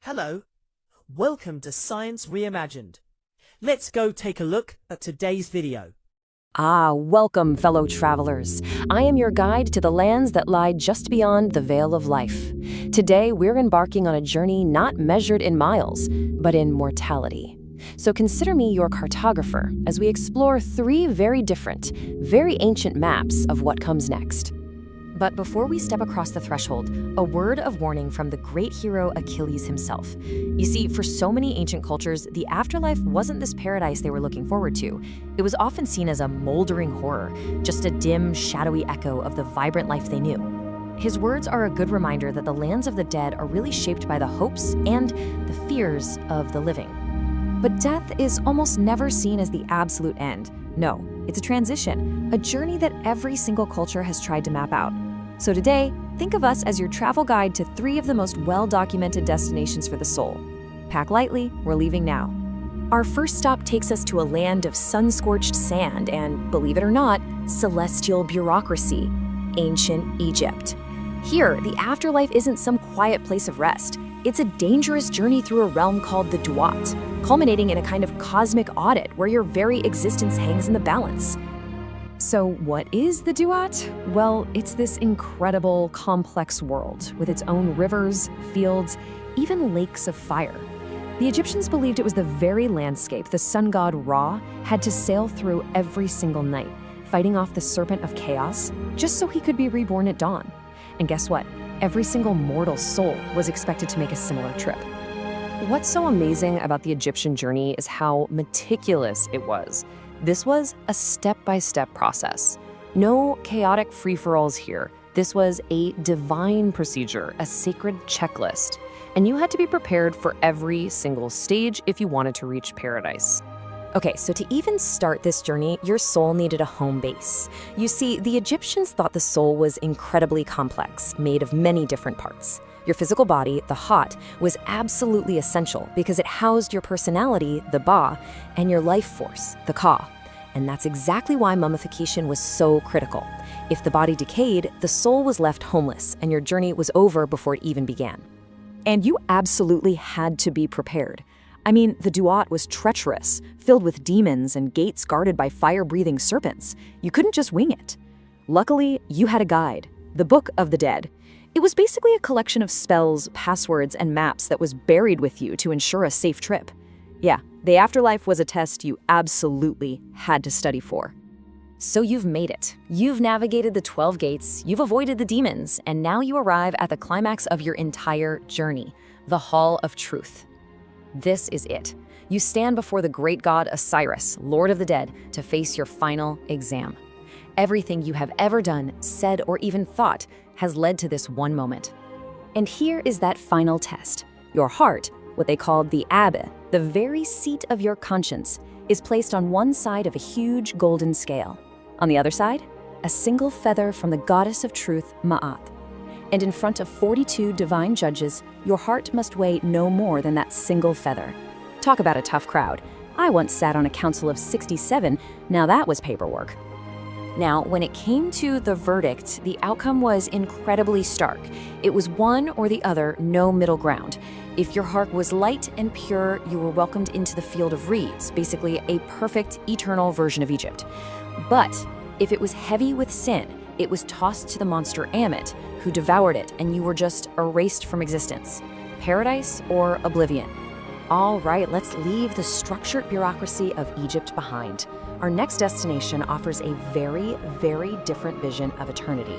Hello, welcome to Science Reimagined. Let's go take a look at today's video. Welcome, fellow travelers. I am your guide to the lands that lie just beyond the veil of life. Today, we're embarking on a journey not measured in miles, but in mortality. So consider me your cartographer as we explore three very different, very ancient maps of what comes next. But before we step across the threshold, a word of warning from the great hero Achilles himself. You see, for so many ancient cultures, the afterlife wasn't this paradise they were looking forward to. It was often seen as a moldering horror, just a dim, shadowy echo of the vibrant life they knew. His words are a good reminder that the lands of the dead are really shaped by the hopes and the fears of the living. But death is almost never seen as the absolute end. No, it's a transition, a journey that every single culture has tried to map out. So today, think of us as your travel guide to three of the most well-documented destinations for the soul. Pack lightly, we're leaving now. Our first stop takes us to a land of sun-scorched sand and, believe it or not, celestial bureaucracy, ancient Egypt. Here, the afterlife isn't some quiet place of rest. It's a dangerous journey through a realm called the Duat, culminating in a kind of cosmic audit where your very existence hangs in the balance. So what is the Duat? Well, it's this incredible, complex world with its own rivers, fields, even lakes of fire. The Egyptians believed it was the very landscape the sun god Ra had to sail through every single night, fighting off the serpent of chaos, just so he could be reborn at dawn. And guess what? Every single mortal soul was expected to make a similar trip. What's so amazing about the Egyptian journey is how meticulous it was. This was a step-by-step process. No chaotic free-for-alls here. This was a divine procedure, a sacred checklist. And you had to be prepared for every single stage if you wanted to reach paradise. Okay, so to even start this journey, your soul needed a home base. You see, the Egyptians thought the soul was incredibly complex, made of many different parts. Your physical body, the hot, was absolutely essential because it housed your personality, the ba, and your life force, the ka. And that's exactly why mummification was so critical. If the body decayed, the soul was left homeless, and your journey was over before it even began. And you absolutely had to be prepared. I mean, the Duat was treacherous, filled with demons and gates guarded by fire-breathing serpents. You couldn't just wing it. Luckily, you had a guide, the Book of the Dead. It was basically a collection of spells, passwords, and maps that was buried with you to ensure a safe trip. Yeah, the afterlife was a test you absolutely had to study for. So you've made it. You've navigated the 12 gates, you've avoided the demons, and now you arrive at the climax of your entire journey, the Hall of Truth. This is it. You stand before the great god Osiris, Lord of the Dead, to face your final exam. Everything you have ever done, said, or even thought has led to this one moment. And here is that final test. Your heart, what they called the Abbe, the very seat of your conscience, is placed on one side of a huge golden scale. On the other side, a single feather from the goddess of truth, Ma'at. And in front of 42 divine judges, your heart must weigh no more than that single feather. Talk about a tough crowd. I once sat on a council of 67, now that was paperwork. Now, when it came to the verdict, the outcome was incredibly stark. It was one or the other, no middle ground. If your heart was light and pure, you were welcomed into the field of reeds, basically a perfect, eternal version of Egypt. But if it was heavy with sin, it was tossed to the monster Ammit, who devoured it, and you were just erased from existence. Paradise or oblivion? All right, let's leave the structured bureaucracy of Egypt behind. Our next destination offers a very, very different vision of eternity.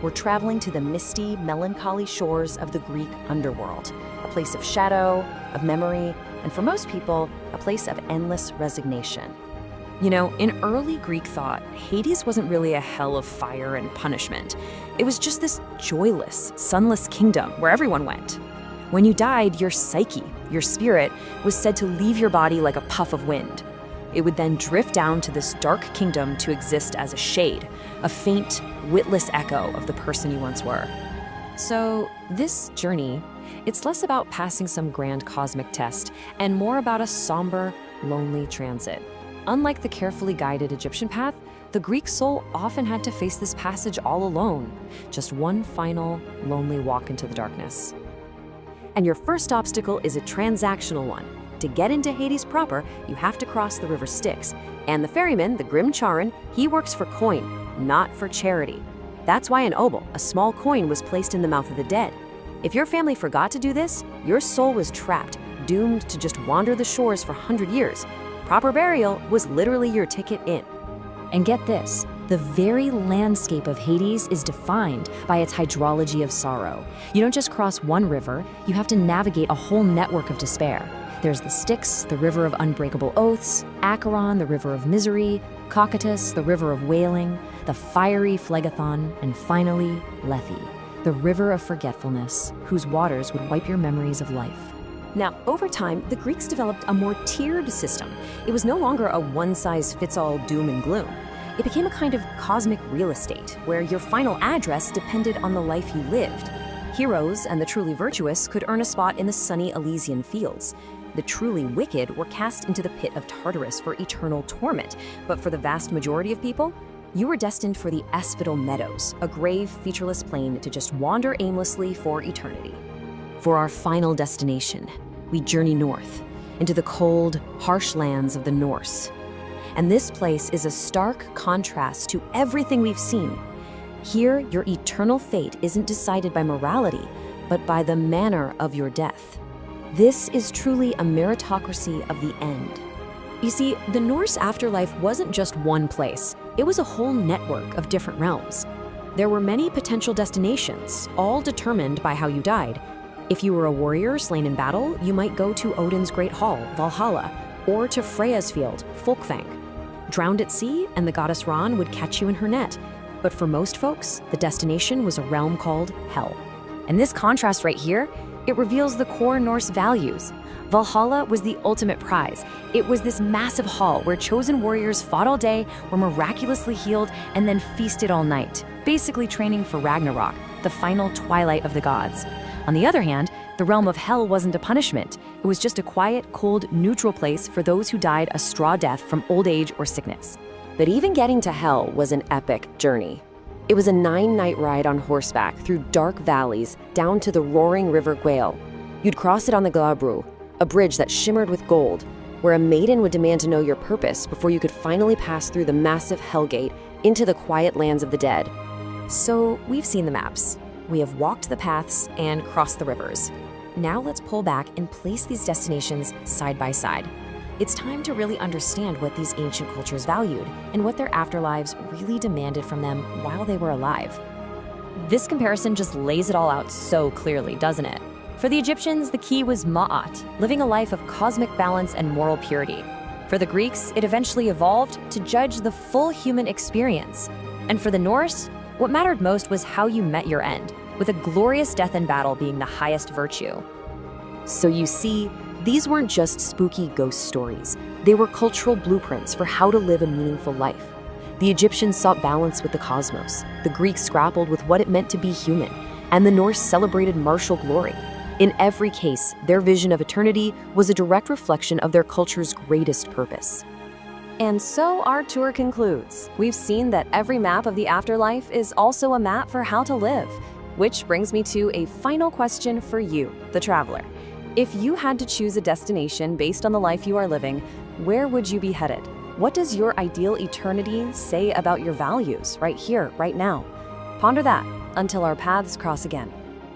We're traveling to the misty, melancholy shores of the Greek underworld, a place of shadow, of memory, and for most people, a place of endless resignation. You know, in early Greek thought, Hades wasn't really a hell of fire and punishment. It was just this joyless, sunless kingdom where everyone went. When you died, your psyche, your spirit, was said to leave your body like a puff of wind. It would then drift down to this dark kingdom to exist as a shade, a faint, witless echo of the person you once were. So this journey, it's less about passing some grand cosmic test and more about a somber, lonely transit. Unlike the carefully guided Egyptian path, the Greek soul often had to face this passage all alone, just one final, lonely walk into the darkness. And your first obstacle is a transactional one. To get into Hades proper, you have to cross the river Styx. And the ferryman, the Grim Charon, he works for coin, not for charity. That's why an obol, a small coin, was placed in the mouth of the dead. If your family forgot to do this, your soul was trapped, doomed to just wander the shores for 100 years. Proper burial was literally your ticket in. And get this, the very landscape of Hades is defined by its hydrology of sorrow. You don't just cross one river, you have to navigate a whole network of despair. There's the Styx, the river of unbreakable oaths, Acheron, the river of misery, Cocytus, the river of wailing, the fiery Phlegethon, and finally, Lethe, the river of forgetfulness, whose waters would wipe your memories of life. Now, over time, the Greeks developed a more tiered system. It was no longer a one-size-fits-all doom and gloom. It became a kind of cosmic real estate, where your final address depended on the life you lived. Heroes and the truly virtuous could earn a spot in the sunny Elysian fields. The truly wicked were cast into the pit of Tartarus for eternal torment, but for the vast majority of people, you were destined for the asphodel meadows, a grave, featureless plain to just wander aimlessly for eternity. For our final destination, we journey north, into the cold, harsh lands of the Norse. And this place is a stark contrast to everything we've seen. Here, your eternal fate isn't decided by morality, but by the manner of your death. This is truly a meritocracy of the end. You see, the Norse afterlife wasn't just one place. It was a whole network of different realms. There were many potential destinations, all determined by how you died. If you were a warrior slain in battle, you might go to Odin's Great Hall, Valhalla, or to Freya's field, Folkvang. Drowned at sea, and the goddess Ran would catch you in her net. But for most folks, the destination was a realm called Hell. And this contrast right here, it reveals the core Norse values. Valhalla was the ultimate prize. It was this massive hall where chosen warriors fought all day, were miraculously healed, and then feasted all night, basically training for Ragnarok, the final twilight of the gods. On the other hand, the realm of Hell wasn't a punishment. It was just a quiet, cold, neutral place for those who died a straw death from old age or sickness. But even getting to Hell was an epic journey. It was a 9-night ride on horseback through dark valleys down to the roaring river Gwael. You'd cross it on the Glabru, a bridge that shimmered with gold, where a maiden would demand to know your purpose before you could finally pass through the massive Hell Gate into the quiet lands of the dead. So we've seen the maps. We have walked the paths and crossed the rivers. Now let's pull back and place these destinations side by side. It's time to really understand what these ancient cultures valued and what their afterlives really demanded from them while they were alive. This comparison just lays it all out so clearly, doesn't it? For the Egyptians, the key was ma'at, living a life of cosmic balance and moral purity. For the Greeks, it eventually evolved to judge the full human experience. And for the Norse, what mattered most was how you met your end, with a glorious death in battle being the highest virtue. So you see, these weren't just spooky ghost stories. They were cultural blueprints for how to live a meaningful life. The Egyptians sought balance with the cosmos. The Greeks grappled with what it meant to be human. And the Norse celebrated martial glory. In every case, their vision of eternity was a direct reflection of their culture's greatest purpose. And so our tour concludes. We've seen that every map of the afterlife is also a map for how to live. Which brings me to a final question for you, the traveler. If you had to choose a destination based on the life you are living, where would you be headed? What does your ideal eternity say about your values right here, right now? Ponder that until our paths cross again.